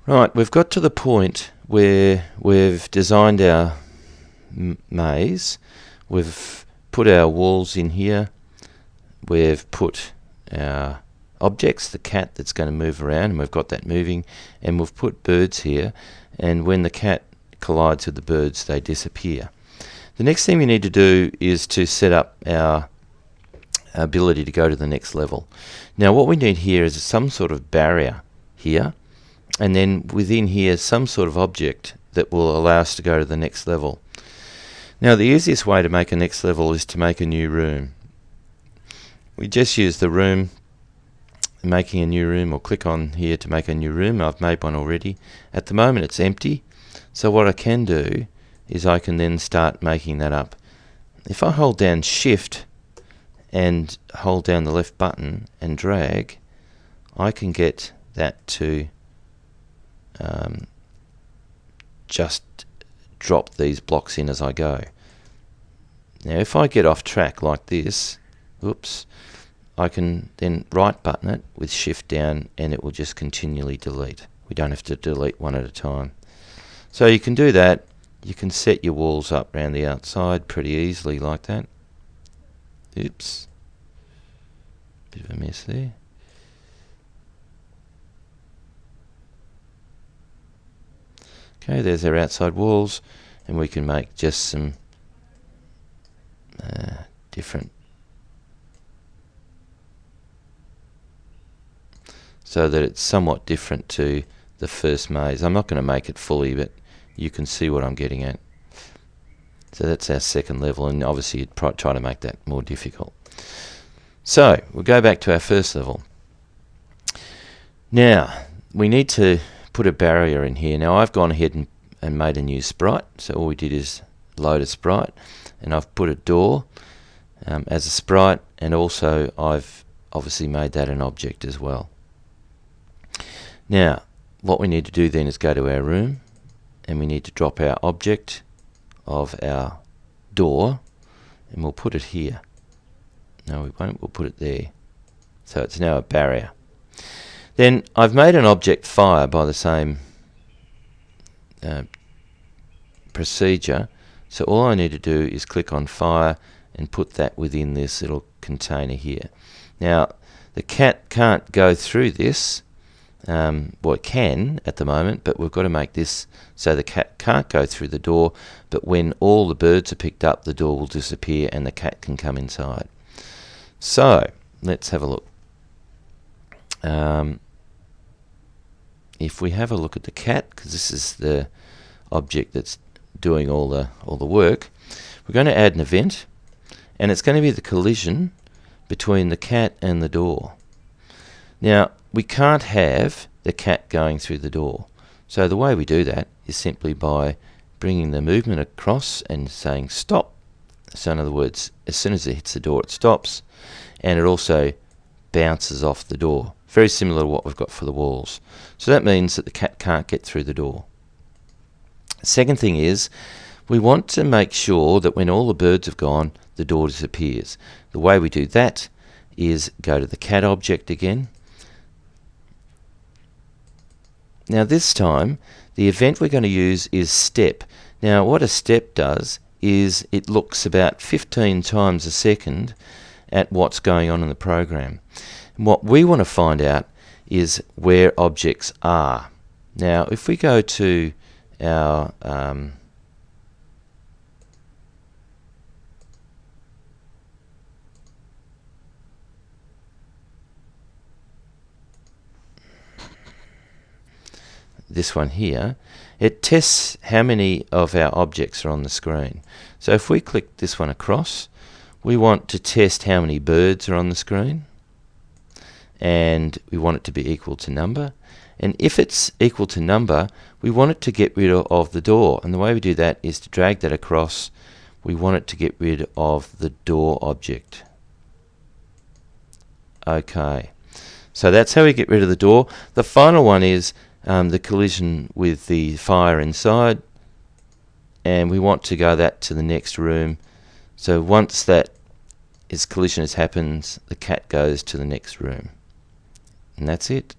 Right, we've got to the point where we've designed our maze. We've put our walls in here. We've put our objects, the cat that's going to move around, and we've got that moving, and we've put birds here, and when the cat collides with the birds, they disappear. The next thing we need to do is to set up our ability to go to the next level. Now what we need here is some sort of barrier here, and then within here some sort of object that will allow us to go to the next level. Now the easiest way to make a next level is to make a new room. We just use the room, making a new room, or click on here to make a new room. I've made one already. At the moment it's empty, so what I can do is I can then start making that up. If I hold down Shift and hold down the left button and drag, I can get that to just drop these blocks in as I go. Now if I get off track like this, oops, I can then right button it with Shift down and it will just continually delete. We don't have to delete one at a time. So you can do that. You can set your walls up around the outside pretty easily like that. Oops, bit of a mess there. Okay, there's our outside walls, and we can make just some different, so that it's somewhat different to the first maze. I'm not going to make it fully, but you can see what I'm getting at. So that's our second level, and obviously you'd try to make that more difficult. So we'll go back to our first level. Now we need to put a barrier in here. Now I've gone ahead and made a new sprite, so all we did is load a sprite, and I've put a door as a sprite, and also I've obviously made that an object as well. Now what we need to do then is go to our room, and we need to drop our object of our door, and we'll put it here. No, we won't, we'll put it there. So it's now a barrier. Then I've made an object fire by the same procedure, so all I need to do is click on fire and put that within this little container here. Now the cat can't go through this, well it can at the moment, but we've got to make this so the cat can't go through the door, but when all the birds are picked up, the door will disappear and the cat can come inside. So let's have a look. If we have a look at the cat, because this is the object that's doing all the work, we're going to add an event, and it's going to be the collision between the cat and the door. Now we can't have the cat going through the door, so the way we do that is simply by bringing the movement across and saying stop. So in other words, as soon as it hits the door it stops, and it also bounces off the door. Very similar to what we've got for the walls. So that means that the cat can't get through the door. Second thing is, we want to make sure that when all the birds have gone, the door disappears. The way we do that is go to the cat object again. Now this time, the event we're going to use is step. Now what a step does is it looks about 15 times a second at what's going on in the program. And what we want to find out is where objects are. Now if we go to our this one here, it tests how many of our objects are on the screen. So if we click this one across, we want to test how many birds are on the screen, and we want it to be equal to number, and if it's equal to number, we want it to get rid of the door, and the way we do that is to drag that across. We want it to get rid of the door object. Okay, so that's how we get rid of the door. The final one is the collision with the fire inside, and we want to go that to the next room. So once that collision has happened, the cat goes to the next room, and that's it.